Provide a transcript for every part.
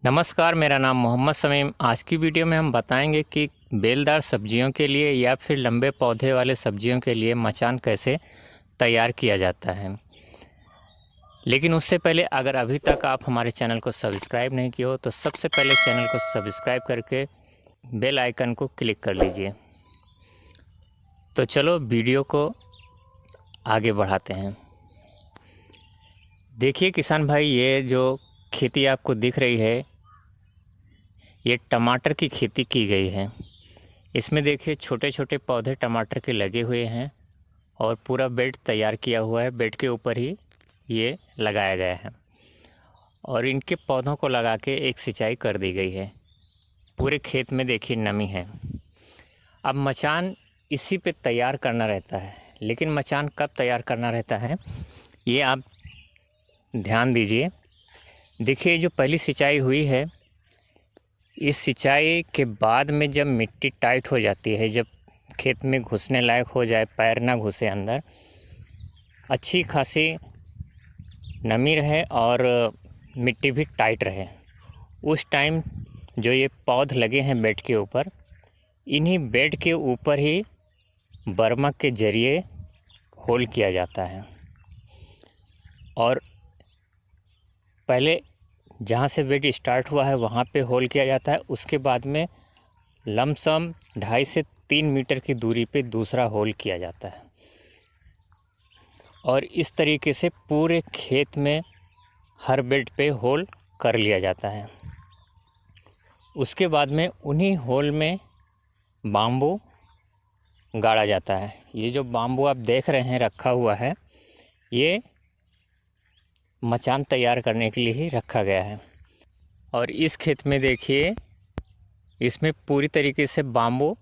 नमस्कार, मेरा नाम मोहम्मद समीम। आज की वीडियो में हम बताएंगे कि बेलदार सब्जियों के लिए या फिर लंबे पौधे वाले सब्जियों के लिए मचान कैसे तैयार किया जाता है। लेकिन उससे पहले अगर अभी तक आप हमारे चैनल को सब्सक्राइब नहीं किए हो तो सबसे पहले चैनल को सब्सक्राइब करके बेल आइकन को क्लिक कर लीजिए। तो चलो वीडियो को आगे बढ़ाते हैं। देखिए किसान भाई, ये जो खेती आपको दिख रही है ये टमाटर की खेती की गई है। इसमें देखिए छोटे छोटे पौधे टमाटर के लगे हुए हैं और पूरा बेड तैयार किया हुआ है। बेड के ऊपर ही ये लगाया गया है और इनके पौधों को लगा के एक सिंचाई कर दी गई है। पूरे खेत में देखिए नमी है। अब मचान इसी पे तैयार करना रहता है, लेकिन मचान कब तैयार करना रहता है ये आप ध्यान दीजिए। देखिए जो पहली सिंचाई हुई है, इस सिंचाई के बाद में जब मिट्टी टाइट हो जाती है, जब खेत में घुसने लायक हो जाए, पैर ना घुसे अंदर, अच्छी खासी नमी रहे और मिट्टी भी टाइट रहे, उस टाइम जो ये पौध लगे हैं बेड के ऊपर, इन्हीं बेड के ऊपर ही बर्मा के ज़रिए होल किया जाता है। और पहले जहाँ से बेड स्टार्ट हुआ है वहाँ पे होल किया जाता है। उसके बाद में लमसम 2.5 से 3 मीटर की दूरी पे दूसरा होल किया जाता है और इस तरीके से पूरे खेत में हर बेड पे होल कर लिया जाता है। उसके बाद में उन्हीं होल में बाम्बू गाड़ा जाता है। ये जो बाम्बू आप देख रहे हैं रखा हुआ है, ये मचान तैयार करने के लिए ही रखा गया है। और इस खेत में देखिए इसमें पूरी तरीके से बाम्बू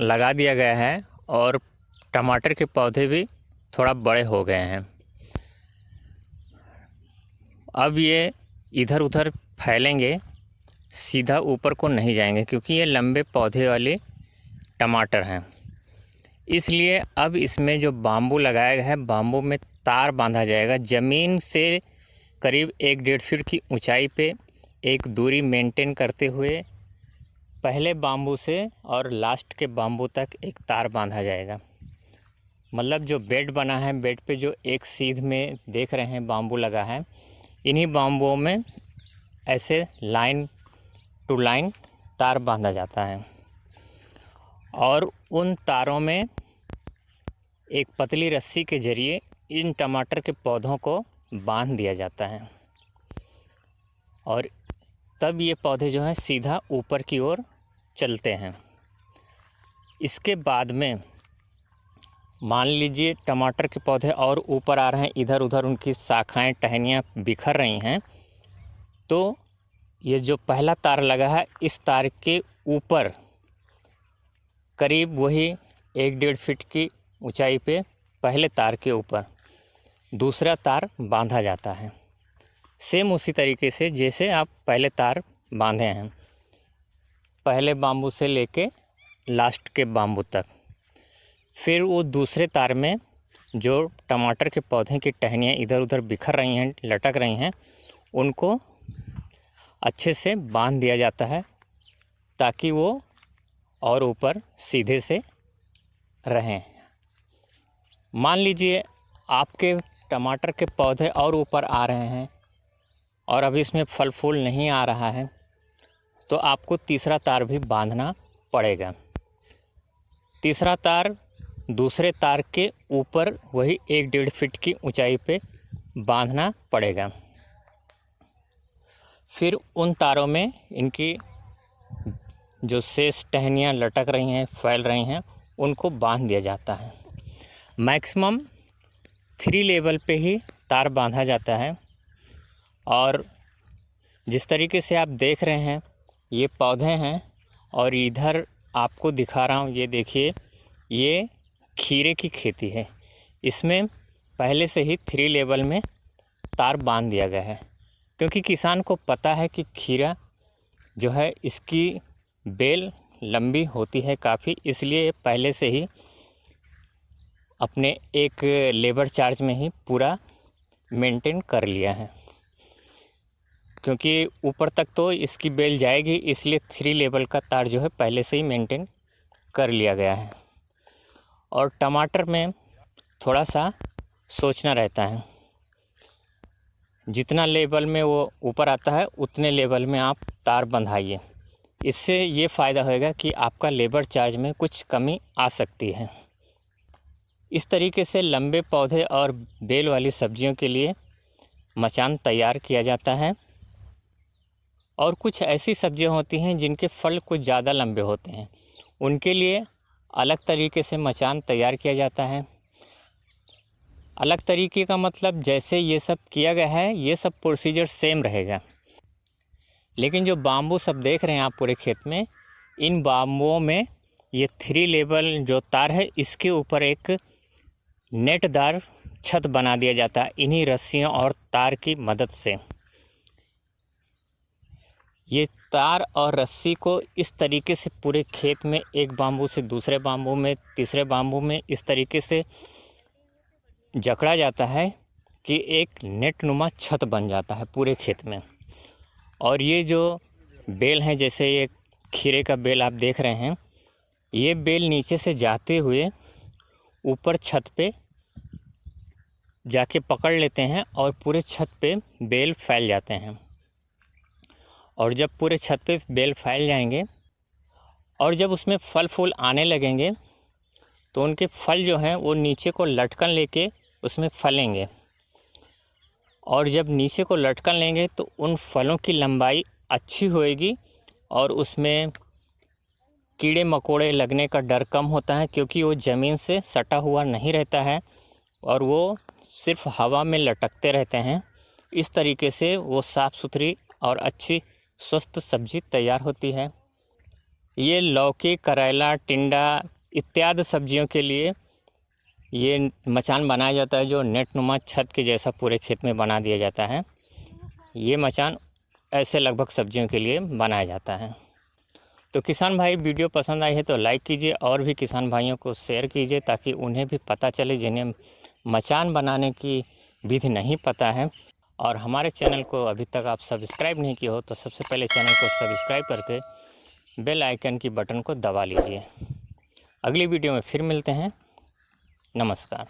लगा दिया गया है और टमाटर के पौधे भी थोड़ा बड़े हो गए हैं। अब ये इधर उधर फैलेंगे, सीधा ऊपर को नहीं जाएंगे, क्योंकि ये लंबे पौधे वाले टमाटर हैं। इसलिए अब इसमें जो बाम्बू लगाया गया है, बाम्बू में तार बांधा जाएगा। ज़मीन से करीब 1-1.5 फीट की ऊंचाई पे एक दूरी मेंटेन करते हुए पहले बाम्बू से और लास्ट के बाम्बू तक एक तार बांधा जाएगा। मतलब जो बेड बना है, बेड पे जो एक सीध में देख रहे हैं बाम्बू लगा है, इन्हीं बाम्बुओं में ऐसे लाइन टू लाइन तार बांधा जाता है और उन तारों में एक पतली रस्सी के ज़रिए इन टमाटर के पौधों को बांध दिया जाता है और तब ये पौधे जो हैं सीधा ऊपर की ओर चलते हैं। इसके बाद में मान लीजिए टमाटर के पौधे और ऊपर आ रहे हैं, इधर उधर उनकी शाखाएं टहनियाँ बिखर रही हैं, तो ये जो पहला तार लगा है, इस तार के ऊपर करीब वही 1-1.5 फीट की ऊंचाई पे पहले तार के ऊपर दूसरा तार बांधा जाता है। सेम उसी तरीके से जैसे आप पहले तार बांधे हैं, पहले बाम्बू से लेके लास्ट के बाम्बू तक। फिर वो दूसरे तार में जो टमाटर के पौधे की टहनियाँ इधर उधर बिखर रही हैं, लटक रही हैं, उनको अच्छे से बांध दिया जाता है ताकि वो और ऊपर सीधे से रहें। मान लीजिए आपके टमाटर के पौधे और ऊपर आ रहे हैं और अभी इसमें फल फूल नहीं आ रहा है, तो आपको तीसरा तार भी बांधना पड़ेगा। तीसरा तार दूसरे तार के ऊपर वही 1-1.5 फीट की ऊंचाई पे बांधना पड़ेगा। फिर उन तारों में इनकी जो शेष टहनियाँ लटक रही हैं, फैल रही हैं, उनको बांध दिया जाता है। मैक्सिमम 3 लेवल पे ही तार बांधा जाता है। और जिस तरीके से आप देख रहे हैं ये पौधे हैं और इधर आपको दिखा रहा हूँ, ये देखिए ये खीरे की खेती है। इसमें पहले से ही 3 लेवल में तार बांध दिया गया है, क्योंकि किसान को पता है कि खीरा जो है इसकी बेल लंबी होती है काफ़ी, इसलिए पहले से ही अपने एक लेबर चार्ज में ही पूरा मेंटेन कर लिया है। क्योंकि ऊपर तक तो इसकी बेल जाएगी, इसलिए 3 लेवल का तार जो है पहले से ही मेंटेन कर लिया गया है। और टमाटर में थोड़ा सा सोचना रहता है, जितना लेवल में वो ऊपर आता है उतने लेवल में आप तार बंधाइए। इससे ये फ़ायदा होएगा कि आपका लेबर चार्ज में कुछ कमी आ सकती है। इस तरीके से लंबे पौधे और बेल वाली सब्जियों के लिए मचान तैयार किया जाता है। और कुछ ऐसी सब्जियां होती हैं जिनके फल कुछ ज़्यादा लंबे होते हैं, उनके लिए अलग तरीके से मचान तैयार किया जाता है। अलग तरीके का मतलब जैसे ये सब किया गया है, ये सब प्रोसीजर सेम रहेगा। लेकिन जो बाम्बू सब देख रहे हैं आप पूरे खेत में, इन बाम्बुओं में ये 3 लेवल जो तार है, इसके ऊपर एक नेटदार छत बना दिया जाता है इन्हीं रस्सियों और तार की मदद से। ये तार और रस्सी को इस तरीके से पूरे खेत में एक बाम्बू से दूसरे बाम्बू में, तीसरे बाम्बू में इस तरीके से जकड़ा जाता है कि एक नेटनुमा छत बन जाता है पूरे खेत में। और ये जो बेल हैं, जैसे ये खीरे का बेल आप देख रहे हैं, ये बेल नीचे से जाते हुए ऊपर छत पे जाके पकड़ लेते हैं और पूरे छत पे बेल फैल जाते हैं। और जब पूरे छत पे बेल फैल जाएंगे और जब उसमें फल फूल आने लगेंगे तो उनके फल जो हैं वो नीचे को लटकन लेके उसमें फलेंगे। और जब नीचे को लटकन लेंगे तो उन फलों की लंबाई अच्छी होएगी और उसमें कीड़े मकोड़े लगने का डर कम होता है, क्योंकि वो ज़मीन से सटा हुआ नहीं रहता है और वो सिर्फ हवा में लटकते रहते हैं। इस तरीके से वो साफ़ सुथरी और अच्छी स्वस्थ सब्जी तैयार होती है। ये लौकी, करेला, टिंडा इत्यादि सब्जियों के लिए ये मचान बनाया जाता है, जो नेटनुमा छत के जैसा पूरे खेत में बना दिया जाता है। ये मचान ऐसे लगभग सब्जियों के लिए बनाया जाता है। तो किसान भाई, वीडियो पसंद आई है तो लाइक कीजिए और भी किसान भाइयों को शेयर कीजिए, ताकि उन्हें भी पता चले जिन्हें मचान बनाने की विधि नहीं पता है। और हमारे चैनल को अभी तक आप सब्सक्राइब नहीं किए हो तो सबसे पहले चैनल को सब्सक्राइब करके बेल आइकन की बटन को दबा लीजिए। अगली वीडियो में फिर मिलते हैं। नमस्कार।